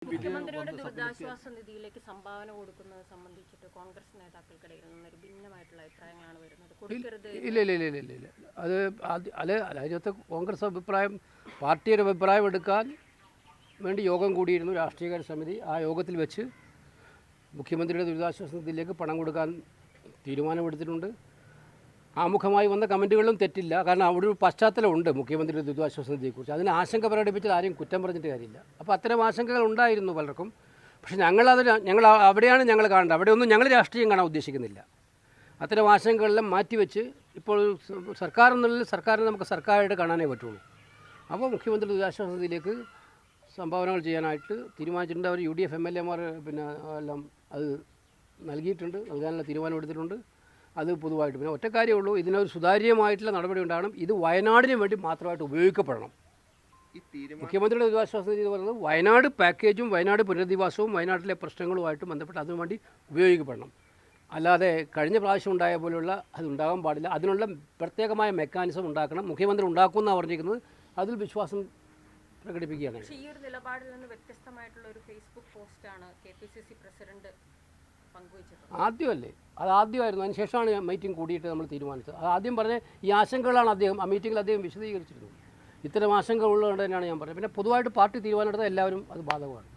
മുഖ്യമന്ത്രിയുടെ ദുരിതാശ്വാസ നിധിയിലേക്ക് സംഭാവന കൊടുക്കുന്നത് സംബന്ധിച്ചിട്ട് കോൺഗ്രസ് നേതാക്കൾക്കിടയിൽ നിന്നൊരു ഭിന്നമായിട്ടുള്ള അഭിപ്രായങ്ങളാണ് വരുന്നത്. കൊടുക്കരുത്. ഇല്ല. അത് അതിനകത്ത് കോൺഗ്രസ് അഭിപ്രായം, പാർട്ടിയുടെ അഭിപ്രായം എടുക്കാൻ വേണ്ടി യോഗം കൂടിയിരുന്നു രാഷ്ട്രീയകാര്യ സമിതി. ആ യോഗത്തിൽ വെച്ച് മുഖ്യമന്ത്രിയുടെ ദുരിതാശ്വാസ നിധിയിലേക്ക് പണം കൊടുക്കാൻ തീരുമാനമെടുത്തിട്ടുണ്ട്. ആമുഖമായി വന്ന കമൻറ്റുകളിലും തെറ്റില്ല. കാരണം അവിടെ ഒരു പശ്ചാത്തലമുണ്ട് മുഖ്യമന്ത്രിയുടെ ദുരിതാശ്വാസ നിധിയെക്കുറിച്ച്. അതിന് ആശങ്ക പ്രകടിപ്പിച്ചാൽ ആരെയും കുറ്റം പറഞ്ഞിട്ട് കാര്യമില്ല. അപ്പോൾ അത്തരം ആശങ്കകൾ ഉണ്ടായിരുന്നു പലർക്കും. പക്ഷേ ഞങ്ങൾ അവിടെയാണ് ഞങ്ങൾ കാണേണ്ടത്. അവിടെയൊന്നും ഞങ്ങൾ രാഷ്ട്രീയം കാണാൻ ഉദ്ദേശിക്കുന്നില്ല. അത്തരം ആശങ്കകളെല്ലാം മാറ്റിവെച്ച് ഇപ്പോൾ സർക്കാർ എന്നുള്ളതിൽ സർക്കാരിനെ നമുക്ക് സർക്കാരായിട്ട് കാണാനേ പറ്റുള്ളൂ. അപ്പോൾ മുഖ്യമന്ത്രി ദുരിതാശ്വാസ നിധിയിലേക്ക് സംഭാവനകൾ ചെയ്യാനായിട്ട് തീരുമാനിച്ചിട്ടുണ്ട്. അവർ UDF MLA പിന്നെ എല്ലാം അത് നൽകിയിട്ടുണ്ട്, നൽകാനുള്ള തീരുമാനമെടുത്തിട്ടുണ്ട്. അത് പൊതുവായിട്ട് പിന്നെ ഒറ്റ കാര്യമുള്ളൂ, ഇതിനൊരു സുതാര്യമായിട്ടുള്ള നടപടി ഉണ്ടാകണം. ഇത് വയനാടിന് വേണ്ടി മാത്രമായിട്ട് ഉപയോഗിക്കപ്പെടണം. മുഖ്യമന്ത്രിയുടെ ദുരിതാശ്വാസ നിധി എന്ന് പറയുന്നത് വയനാട് പാക്കേജും വയനാട് പുനരധിവാസവും വയനാട്ടിലെ പ്രശ്നങ്ങളുമായിട്ട് ബന്ധപ്പെട്ട് അതിനുവേണ്ടി ഉപയോഗിക്കപ്പെടണം. അല്ലാതെ കഴിഞ്ഞ പ്രാവശ്യം ഉണ്ടായ പോലെയുള്ള അത് ഉണ്ടാകാൻ പാടില്ല. അതിനുള്ള പ്രത്യേകമായ മെക്കാനിസം ഉണ്ടാക്കണം. മുഖ്യമന്ത്രി ഉണ്ടാക്കുമെന്നാണ് പറഞ്ഞിരിക്കുന്നത്. അതിൽ വിശ്വാസം പ്രകടിപ്പിക്കുകയാണ്. പക്ഷേ ഈ ഒരു നിലപാടിൽ നിന്ന് വ്യത്യസ്തമായിട്ടുള്ള ഒരു ഫേസ്ബുക്ക് പോസ്റ്റാണ് KPCC പ്രസിഡന്റ് പങ്കുവച്ചത്. ആദ്യമല്ലേ, അത് ആദ്യമായിരുന്നു. അതിന് ശേഷമാണ് മീറ്റിംഗ് കൂടിയിട്ട് നമ്മൾ തീരുമാനിച്ചത്. അത് ആദ്യം പറഞ്ഞ ഈ ആശങ്കകളാണ് ആ മീറ്റിങ്ങിൽ അദ്ദേഹം വിശദീകരിച്ചിരുന്നത്. ഇത്തരം ആശങ്കകൾ ഉള്ളതുകൊണ്ട് തന്നെയാണ് ഞാൻ പറഞ്ഞത്. പിന്നെ പൊതുവായിട്ട് പാർട്ടി തീരുമാനമെടുത്താൽ എല്ലാവരും അത് ബാധകമാണ്.